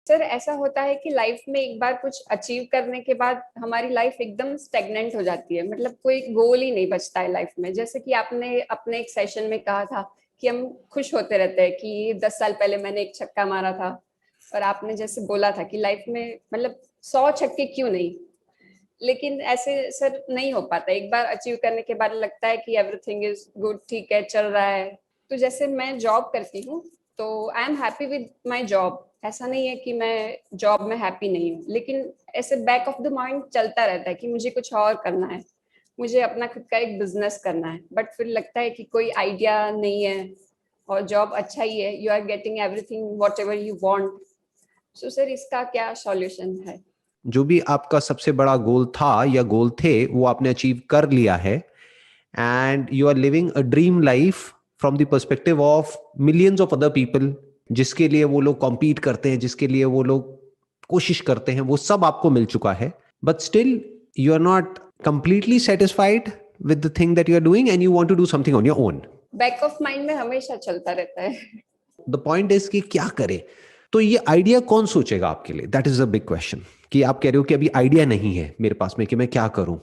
Sir ऐसा होता है कि लाइफ में एक बार कुछ अचीव करने के बाद हमारी लाइफ एकदम स्टेगनेंट हो जाती है, मतलब कोई गोल ही नहीं बचता है लाइफ में। जैसे कि आपने अपने एक सेशन में कहा था कि हम खुश होते रहते हैं कि 10 साल पहले मैंने एक छक्का मारा था, और आपने जैसे बोला था कि लाइफ में मतलब 100 छक्के क्यों नहीं। लेकिन ऐसे सर नहीं हो पाता, एक बार अचीव करने के बाद लगता है कि एवरीथिंग इज गुड, ठीक है चल रहा है। तो जैसे मैं जॉब करती हूँ तो I am happy with my job, ऐसा नहीं है कि मैं जॉब में हैप्पी नहीं हूँ, लेकिन ऐसे बैक ऑफ द माइंड चलता रहता है कि मुझे कुछ और करना है, मुझे अपना खुद का एक बिजनेस करना है। बट फिर लगता है कि कोई आइडिया नहीं है और जॉब अच्छा ही है, you are getting everything whatever you want. So sir इसका क्या सॉल्यूशन है? जो भी आपका सबसे बड़ा गोल था या गोल थे वो आपने अचीव कर लिया है, and you are living a dream life from the perspective of millions of other people, जिसके लिए वो लोग कॉम्पीट करते हैं, जिसके लिए वो लोग कोशिश करते हैं, वो सब आपको मिल चुका है। But still you are not completely satisfied with the thing that you are doing and you want to do something on your own. Back of mind में हमेशा चलता रहता है। द पॉइंट इज कि क्या करे। तो ये आइडिया कौन सोचेगा आपके लिए, that is a big question. कि आप कह रहे हो कि अभी आइडिया नहीं है मेरे पास में कि मैं क्या करूं,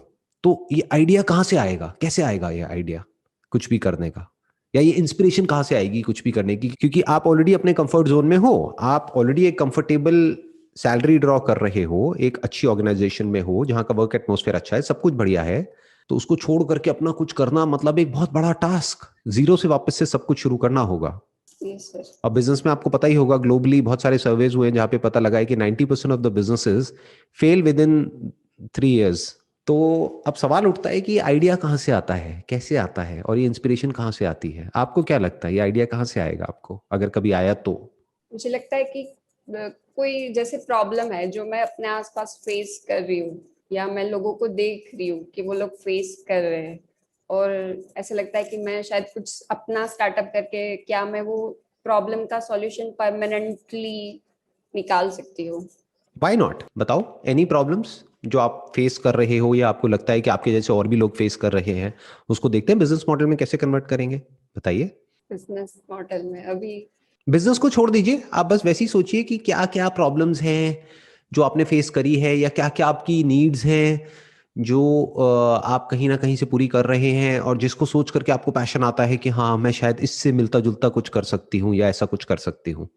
तो ये आइडिया कहां से आएगा, कैसे आएगा ये आइडिया कुछ भी करने का, या ये इंस्पिरेशन कहां से आएगी कुछ भी करने की? क्योंकि आप ऑलरेडी अपने कंफर्ट जोन में हो, आप ऑलरेडी एक कंफर्टेबल सैलरी ड्रॉ कर रहे हो, एक अच्छी ऑर्गेनाइजेशन में हो जहां का वर्क एटमोस्फेयर अच्छा है, सब कुछ बढ़िया है। तो उसको छोड़ करके अपना कुछ करना मतलब एक बहुत बड़ा टास्क, जीरो से वापस से सब कुछ शुरू करना होगा। Yes sir. अब बिजनेस में आपको पता ही होगा, ग्लोबली बहुत सारे सर्वेज हुए हैं जहां पे पता लगा है कि 90% of the businesses fail with in 3 years। तो अब सवाल उठता है कि ये आइडिया कहाँ से आता है, कैसे आता है, और ये इंस्पिरेशन कहाँ से आती है? आपको क्या लगता है ये आइडिया कहाँ से आएगा आपको, अगर कभी आया तो? मुझे लगता है कि कोई जैसे प्रॉब्लम है जो मैं अपने आसपास फेस कर रही हूँ, या मैं लोगों को देख रही हूँ कि वो लोग फेस कर रहे हैं, और ऐसा लगता है कि मैं शायद कुछ अपना स्टार्टअप करके क्या मैं वो प्रॉब्लम का सॉल्यूशन परमानेंटली निकाल सकती हूँ। व्हाई नॉट, बताओ एनी प्रॉब्लम्स जो आप फेस कर रहे हो या आपको लगता है कि आपके जैसे और भी लोग फेस कर रहे हैं, उसको देखते हैं बिजनेस मॉडल में कैसे कन्वर्ट करेंगे, बताइए। बिजनेस मॉडल में अभी बिजनेस को छोड़ दीजिए, आप बस वैसे ही सोचिए कि क्या क्या प्रॉब्लम्स हैं जो आपने फेस करी है, या क्या क्या आपकी नीड्स हैं जो आप कहीं ना कहीं से पूरी कर रहे हैं, और जिसको सोच करके आपको पैशन आता है कि हाँ मैं शायद इससे मिलता जुलता कुछ कर सकती हूँ या ऐसा कुछ कर सकती हूँ।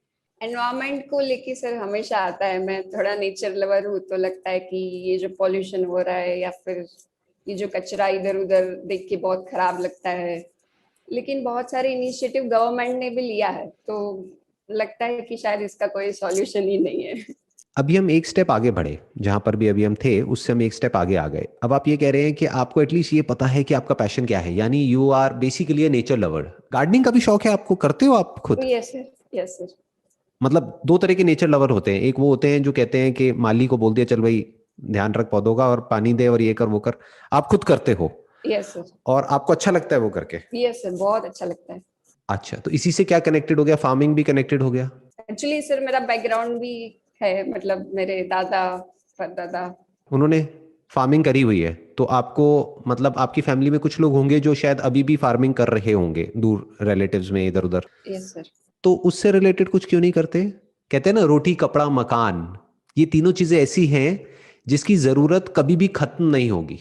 एनवायरमेंट को लेके सर हमेशा आता है, मैं थोड़ा नेचर लवर हूँ, तो लगता है कि ये जो पॉल्यूशन हो रहा है या फिर ये जो कचरा इधर उधर देख के बहुत खराब लगता है। लेकिन बहुत सारे इनिशिएटिव गवर्नमेंट ने भी लिया है, तो लगता है कि शायद इसका कोई सॉल्यूशन ही नहीं है। अभी हम एक स्टेप आगे बढ़े, जहां पर भी अभी हम थे उससे हम एक स्टेप आगे आ गए। अब आप ये कह रहे हैं कि आपको एटलीस्ट ये पता है कि आपका पैशन क्या है, यानी you are basically a nature lover. Gardening का भी शौक है आपको, करते हो आप खुद? Yes sir, yes sir. मतलब दो तरह के नेचर लवर होते हैं, एक वो होते हैं जो कहते हैं कि माली को बोल दिया चल भाई ध्यान रख पौधों का और पानी दे और ये कर वो कर, आप खुद करते हो यस सर। और आपको अच्छा लगता है वो करके? यस सर, बहुत अच्छा लगता है। अच्छा, तो इसी से क्या कनेक्टेड हो गया, फार्मिंग भी कनेक्टेड हो गया? एक्चुअली सर मेरा बैकग्राउंड भी है, मतलब मेरे दादा परदादा। उन्होंने फार्मिंग करी हुई है, तो आपको मतलब आपकी फैमिली में कुछ लोग होंगे जो शायद अभी भी फार्मिंग कर रहे होंगे दूर रिलेटिव्स में इधर उधर, यस सर। तो उससे रिलेटेड कुछ क्यों नहीं करते? कहते हैं ना रोटी कपड़ा मकान, ये तीनों चीजें ऐसी हैं जिसकी जरूरत कभी भी खत्म नहीं होगी,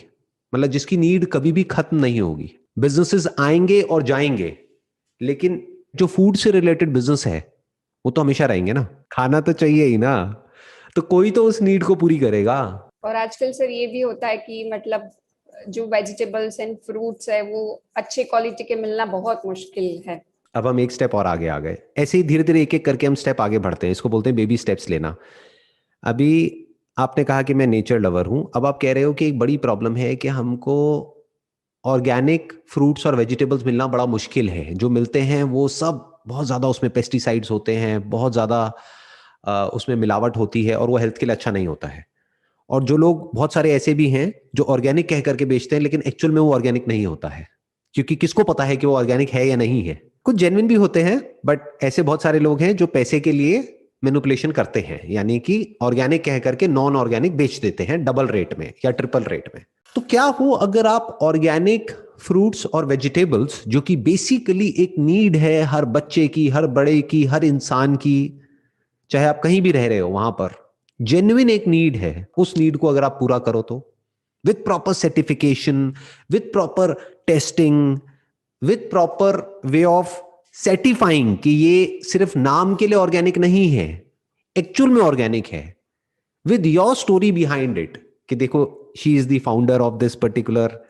मतलब जिसकी नीड कभी भी खत्म नहीं होगी। बिजनेसेस आएंगे और जाएंगे, लेकिन जो फूड से रिलेटेड बिजनेस है वो तो हमेशा रहेंगे ना, खाना तो चाहिए ही ना, तो कोई तो उस नीड को पूरी करेगा। और आजकल सर ये भी होता है कि मतलब जो वेजिटेबल्स एंड फ्रूट्स है वो अच्छे क्वालिटी के मिलना बहुत मुश्किल है। अब हम एक स्टेप और आगे आ गए, ऐसे ही धीरे धीरे एक एक करके हम स्टेप आगे बढ़ते हैं, इसको बोलते हैं बेबी स्टेप्स लेना। अभी आपने कहा कि मैं नेचर लवर हूं, अब आप कह रहे हो कि एक बड़ी प्रॉब्लम है कि हमको ऑर्गेनिक फ्रूट्स और वेजिटेबल्स मिलना बड़ा मुश्किल है, जो मिलते हैं वो सब बहुत ज़्यादा उसमें पेस्टिसाइड्स होते हैं, बहुत ज़्यादा उसमें मिलावट होती है और वो हेल्थ के लिए अच्छा नहीं होता है। और जो लोग बहुत सारे ऐसे भी हैं जो ऑर्गेनिक कह करके बेचते हैं लेकिन एक्चुअल में वो ऑर्गेनिक नहीं होता है, क्योंकि किसको पता है कि वो ऑर्गेनिक है या नहीं है। कुछ जेन्युइन भी होते हैं, बट ऐसे बहुत सारे लोग हैं जो पैसे के लिए मैनिपुलेशन करते हैं, यानी कि ऑर्गेनिक कह करके नॉन ऑर्गेनिक बेच देते हैं डबल रेट में या ट्रिपल रेट में। तो क्या हो अगर आप ऑर्गेनिक फ्रूट्स और वेजिटेबल्स, जो कि बेसिकली एक नीड है हर बच्चे की, हर बड़े की, हर इंसान की, चाहे आप कहीं भी रह रहे हो, वहां पर जेन्युइन एक नीड है, उस नीड को अगर आप पूरा करो तो with proper certification, with proper testing, with proper way of certifying कि ये सिर्फ नाम के लिए ऑर्गेनिक नहीं है, एक्चुअल में ऑर्गेनिक है, with your story behind it कि देखो she is the founder of this particular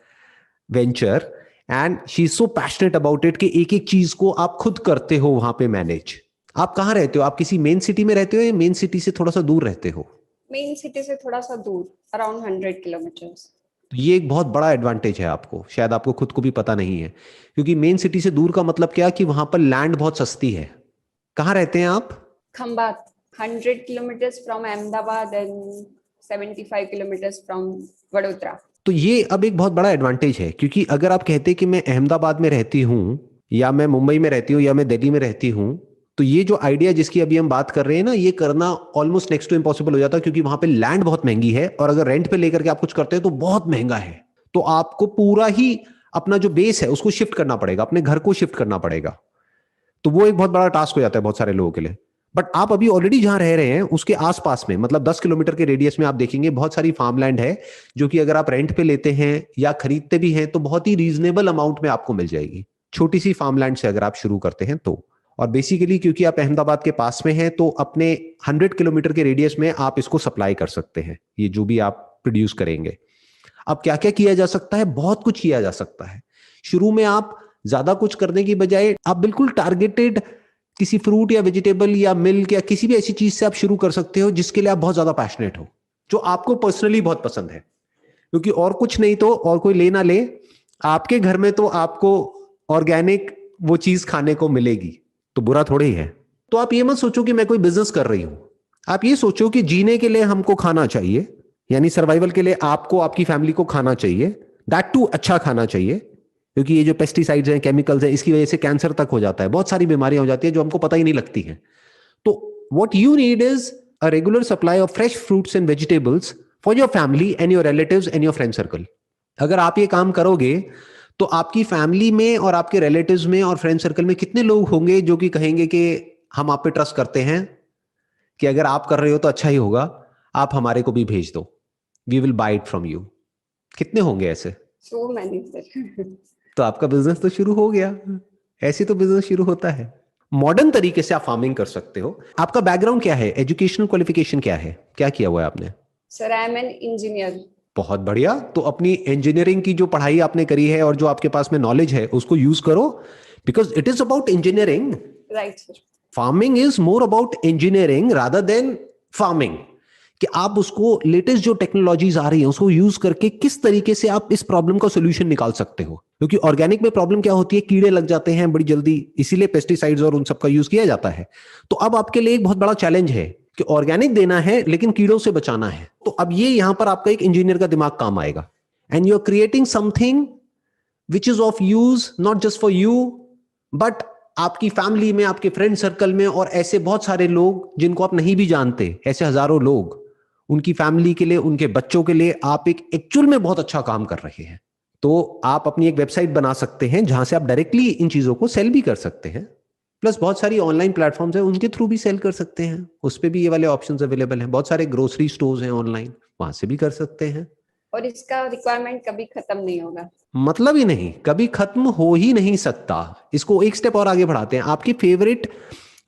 venture and she is so passionate about it कि एक एक चीज को आप खुद करते हो वहां पे मैनेज। आप कहाँ रहते हो? आप किसी मेन सिटी में रहते हो या मेन सिटी से थोड़ा सा दूर रहते हो? मेन सिटी से थोड़ा सा दूर, अराउंड 100 किलोमीटर्स। तो ये एक बहुत बड़ा एडवांटेज है आपको, शायद आपको खुद को भी पता नहीं है, क्योंकि मेन सिटी से दूर का मतलब क्या कि वहां पर लैंड बहुत सस्ती है। कहाँ रहते हैं आप? Khambhat, 100 kilometres from Ahmedabad and 75 kilometres from Vadodara. तो ये अब एक बहुत बड़ा एडवांटेज है, क्योंकि अगर आप कहते कि मैं अहमदाबाद में रहती हूँ या मैं मुंबई में रहती हूँ या मैं दिल्ली में रहती हूँ, तो ये जो आइडिया जिसकी अभी हम बात कर रहे हैं ना, ये करना ऑलमोस्ट नेक्स्ट टू इम्पॉसिबल हो जाता है, क्योंकि वहां पे लैंड बहुत महंगी है और अगर रेंट पे लेकर के आप कुछ करते हैं तो बहुत महंगा है। तो आपको पूरा ही अपना जो बेस है उसको शिफ्ट करना पड़ेगा, अपने घर को शिफ्ट करना पड़ेगा। तो वो एक बहुत बड़ा टास्क हो जाता है बहुत सारे लोगों के लिए। बट आप अभी ऑलरेडी जहां रह रहे हैं उसके आसपास में, मतलब 10 किलोमीटर के रेडियस में आप देखेंगे बहुत सारी फार्मलैंड है जो कि अगर आप रेंट पे लेते हैं या खरीदते भी हैं तो बहुत ही रीजनेबल अमाउंट में आपको मिल जाएगी, छोटी सी फार्मलैंड से अगर आप शुरू करते हैं तो। और बेसिकली क्योंकि आप अहमदाबाद के पास में हैं तो अपने 100 किलोमीटर के रेडियस में आप इसको सप्लाई कर सकते हैं, ये जो भी आप प्रोड्यूस करेंगे। अब क्या क्या किया जा सकता है? बहुत कुछ किया जा सकता है। शुरू में आप ज्यादा कुछ करने की बजाय आप बिल्कुल टारगेटेड किसी फ्रूट या वेजिटेबल या मिल्क या किसी भी ऐसी चीज से आप शुरू कर सकते हो जिसके लिए आप बहुत ज्यादा पैशनेट हो, जो आपको पर्सनली बहुत पसंद है। क्योंकि और कुछ नहीं तो और कोई ले ना ले, आपके घर में तो आपको ऑर्गेनिक वो चीज खाने को मिलेगी, तो बुरा थोड़ी ही है। तो आप ये मत सोचो कि मैं कोई बिजनेस कर रही हूं, आप ये सोचो कि जीने के लिए हमको खाना चाहिए, यानी सर्वाइवल के लिए आपको आपकी फैमिली को खाना चाहिए, दैट टू अच्छा खाना चाहिए, क्योंकि ये जो पेस्टिसाइड्स हैं, केमिकल्स हैं, इसकी वजह से कैंसर तक हो जाता है, बहुत सारी बीमारियां हो जाती है जो हमको पता ही नहीं लगती हैं। तो what you need is a regular supply of fresh fruits and vegetables for your family and your relatives and your friend circle. अगर आप ये काम करोगे तो आपकी फैमिली में और आपके रिलेटिव्स में और फ्रेंड सर्कल में कितने लोग होंगे जो कि कहेंगे कि हम आप पे ट्रस्ट करते हैं, कि अगर आप कर रहे हो तो अच्छा ही होगा, आप हमारे को भी भेज दो, we will buy it from you. कितने होंगे ऐसे? So many sir. तो आपका बिजनेस तो शुरू हो गया। ऐसे तो बिजनेस शुरू होता है। मॉडर्न तरीके से आप फार्मिंग कर सकते हो। आपका बैकग्राउंड क्या है? एजुकेशनल क्वालिफिकेशन क्या है? क्या किया हुआ है आपने? Sir I am an engineer. बहुत बढ़िया। तो अपनी इंजीनियरिंग की जो पढ़ाई आपने करी है और जो आपके पास में नॉलेज है उसको यूज करो, because it is about engineering. Right sir. Farming is more about engineering rather than farming, कि आप उसको लेटेस्ट जो टेक्नोलॉजीज आ रही है उसको यूज करके किस तरीके से आप इस प्रॉब्लम का सोल्यूशन निकाल सकते हो। क्योंकि ऑर्गेनिक में प्रॉब्लम क्या होती है, कीड़े लग जाते हैं बड़ी जल्दी, इसीलिए पेस्टिसाइड्स और उन सब का यूज किया जाता है। तो अब आपके लिए एक बहुत बड़ा चैलेंज है कि ऑर्गेनिक देना है लेकिन कीड़ों से बचाना है। तो अब ये यहां पर आपका एक इंजीनियर का दिमाग काम आएगा, and you are creating something which is of use not just for you but आपकी फैमिली में, आपके फ्रेंड सर्कल में, और ऐसे बहुत सारे लोग जिनको आप नहीं भी जानते, ऐसे हजारों लोग, उनकी फैमिली के लिए, उनके बच्चों के लिए आप एक एक्चुअल में बहुत अच्छा काम कर रहे हैं। तो आप अपनी एक वेबसाइट बना सकते हैं जहां से आप डायरेक्टली इन चीजों को सेल भी कर सकते हैं, प्लस बहुत सारी ऑनलाइन प्लेटफॉर्म्स हैं उनके थ्रू भी सेल कर सकते हैं, उस पर भी ये वाले ऑप्शंस अवेलेबल हैं। बहुत सारे ग्रोसरी स्टोर्स हैं ऑनलाइन, वहां से भी कर सकते हैं। और इसका रिक्वायरमेंट कभी खत्म नहीं होगा, मतलब ही नहीं, कभी खत्म हो ही नहीं सकता। इसको एक स्टेप और आगे बढ़ाते हैं। आपकी फेवरेट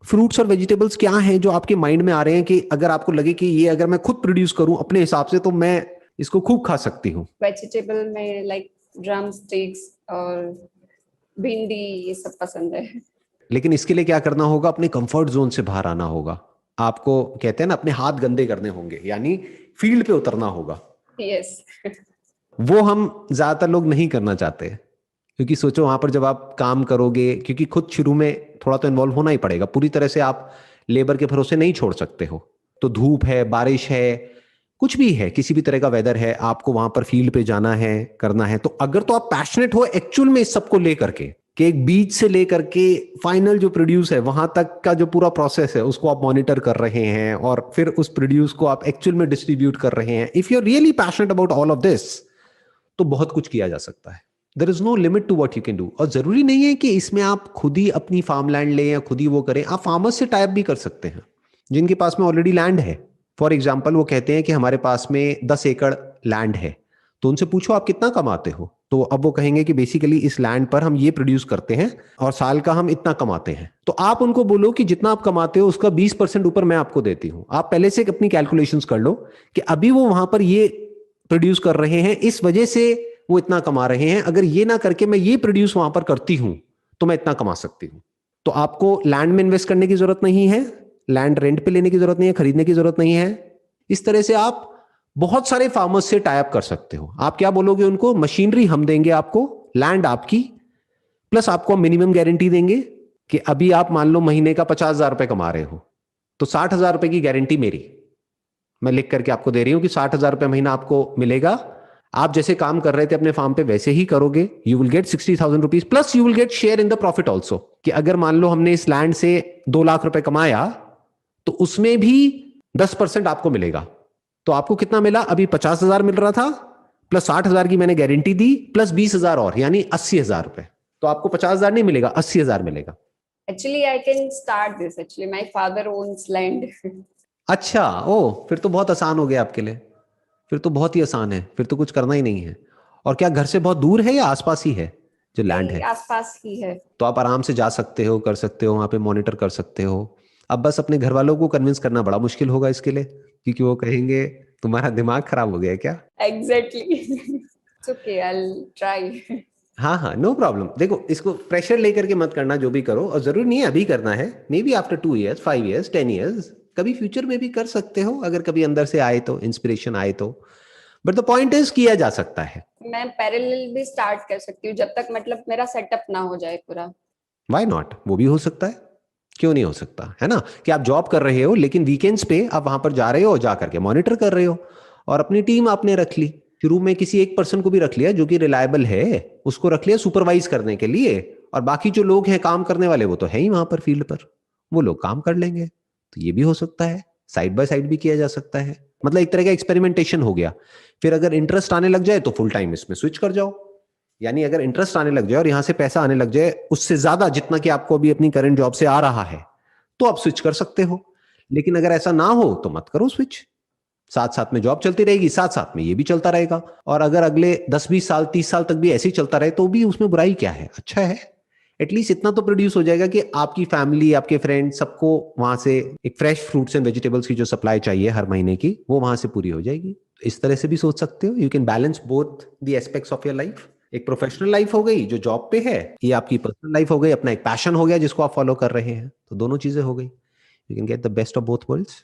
फ्रूट्स और वेजिटेबल्स क्या हैं जो आपके माइंड में आ रहे हैं कि अगर आपको लगे कि ये अगर मैं खुद प्रोड्यूस करूं अपने हिसाब से तो मैं इसको खूब खा सकती हूँ? वेजिटेबल में लाइक ड्रम स्टिक्स और भिंडी, ये सब पसंद है। लेकिन इसके लिए क्या करना होगा? अपने कंफर्ट जोन से बाहर आना होगा। आपको कहते हैं ना, अपने हाथ गंदे करने होंगे, यानी फील्ड पे उतरना होगा। यस। वो हम ज्यादातर लोग नहीं करना चाहते, क्योंकि सोचो वहां पर जब आप काम करोगे, क्योंकि खुद शुरू में थोड़ा तो इन्वॉल्व होना ही पड़ेगा, पूरी तरह से आप लेबर के भरोसे नहीं छोड़ सकते हो। तो धूप है, बारिश है, कुछ भी है, किसी भी तरह का वेदर है, आपको वहां पर फील्ड पे जाना है, करना है। तो अगर तो आप पैशनेट हो एक्चुअल में इस सबको लेकर के, कि एक बीज से लेकर के फाइनल जो प्रोड्यूस है वहां तक का जो पूरा प्रोसेस है उसको आप मॉनिटर कर रहे हैं और फिर उस प्रोड्यूस को आप एक्चुअल में डिस्ट्रीब्यूट कर रहे हैं, if you are really passionate about all of this, तो बहुत कुछ किया जा सकता है। There is no limit to what you can do. और जरूरी नहीं है कि इसमें आप खुद ही अपनी फार्मलैंड लें या खुद ही वो करें, आप फार्मर्स से टाइप भी कर सकते हैं। जिनके पास में ऑलरेडी लैंड है। फॉर एग्जाम्पल वो कहते हैं कि हमारे पास में 10 एकड़ लैंड है, तो उनसे पूछो आप कितना कमाते हो, तो अब वो कहेंगे कि बेसिकली इस लैंड पर हम ये प्रोड्यूस करते हैं और साल का हम इतना कमाते हैं। तो आप उनको बोलो कि जितना आप कमाते हो उसका 20% ऊपर मैं आपको देती हूं। आप पहले से अपनी कैलकुलेशंस कर लो कि अभी वो वहां पर ये प्रोड्यूस कर रहे हैं, इस वजह से वो इतना कमा रहे हैं, अगर ये ना करके मैं ये प्रोड्यूस वहां पर करती हूं तो मैं इतना कमा सकती हूं। तो आपको लैंड में इन्वेस्ट करने की जरूरत नहीं है, लैंड रेंट पे लेने की जरूरत नहीं है, खरीदने की जरूरत नहीं है। इस तरह से आप बहुत सारे फार्मर्स से टाई अप कर सकते हो। आप क्या बोलोगे उनको, मशीनरी हम देंगे आपको, लैंड आपकी, प्लस आपको मिनिमम गारंटी देंगे कि अभी आप मान लो महीने का 50,000 रुपए कमा रहे हो तो 60,000 रुपए की गारंटी मेरी, मैं लिख करके आपको दे रही हूं कि 60,000 रुपए महीना आपको मिलेगा। आप जैसे काम कर रहे थे अपने फार्म पे वैसे ही करोगे, you will get 60,000 rupees plus you will get share in the profit also. कि अगर मान लो हमने इस लैंड से 2 लाख रुपए कमाया तो उसमें भी 10% आपको मिलेगा। तो आपको कितना मिला, अभी 50,000 मिल रहा था, प्लस 60,000 की मैंने गारंटी दी, प्लस 20,000 और, यानी 80,000 रुपए। तो आपको 50,000 नहीं मिलेगा, 80,000 मिलेगा। Actually, I can start this. Actually, my father owns land. अच्छा, ओ फिर तो बहुत आसान हो गया आपके लिए, फिर तो बहुत ही आसान है, फिर तो कुछ करना ही नहीं है। और क्या घर से बहुत दूर है या आसपास ही है जो लैंड है? आसपास ही है। तो आप आराम से जा सकते हो, कर सकते हो, वहां पे मॉनिटर कर सकते हो। अब बस अपने घर वालों को कन्विंस करना बड़ा मुश्किल होगा इसके लिए, क्योंकि वो कहेंगे तुम्हारा दिमाग खराब हो गया क्या। Exactly. It's okay. I'll try. हाँ हाँ, नो प्रॉब्लम। देखो, इसको प्रेशर लेकर के मत करना, जो भी करो, और जरूरी नहीं है अभी करना है, may be after 2 years 5 years 10 years, कभी फ्यूचर में भी कर सकते हो, अगर कभी अंदर से आए तो, इंस्पिरेशन आए तो। बट द पॉइंट इज किया जा सकता है। मैं पैरेलल भी स्टार्ट कर सकती हूँ जब तक मतलब मेरा सेटअप ना हो जाए पूरा। व्हाई नॉट, वो भी हो सकता है, क्यों नहीं हो सकता, है ना। कि आप जॉब कर रहे हो लेकिन वीकेंड्स पे आप वहां पर जा रहे हो, जा करके मॉनिटर कर रहे हो, और अपनी टीम आपने रख ली। शुरू में किसी एक पर्सन को भी रख लिया जो कि रिलायबल है, उसको रख लिया सुपरवाइज करने के लिए, और बाकी जो लोग हैं काम करने वाले वो तो है ही वहां पर फील्ड पर, वो लोग काम कर लेंगे। तो ये भी हो सकता है, साइड बाय साइड भी किया जा सकता है। मतलब एक तरह का एक्सपेरिमेंटेशन हो गया। फिर अगर इंटरेस्ट आने लग जाए तो फुल टाइम इसमें स्विच कर जाओ। यानी अगर इंटरेस्ट आने लग जाए और यहां से पैसा आने लग जाए उससे ज्यादा जितना कि आपको अभी अपनी करंट जॉब से आ रहा है, तो आप स्विच कर सकते हो। लेकिन अगर ऐसा ना हो तो मत करो स्विच। साथ साथ में जॉब चलती रहेगी, साथ साथ में ये भी चलता रहेगा, और अगर अगले 10-20 साल 30 साल तक भी ऐसे ही चलता रहे तो भी उसमें बुराई क्या है, अच्छा है। एटलीस्ट इतना तो प्रोड्यूस हो जाएगा कि आपकी फैमिली, आपके फ्रेंड, सबको वहां से एक फ्रेश फ्रूट्स एंड वेजिटेबल्स की जो सप्लाई चाहिए हर महीने की, वो वहां से पूरी हो जाएगी। इस तरह से भी सोच सकते हो। You can balance both the aspects of your life. एक प्रोफेशनल लाइफ हो गई जो जॉब पे है, ये आपकी पर्सनल लाइफ हो गई, अपना एक पैशन हो गया जिसको आप फॉलो कर रहे हैं, तो दोनों चीजें हो गई। You can get the best of both worlds.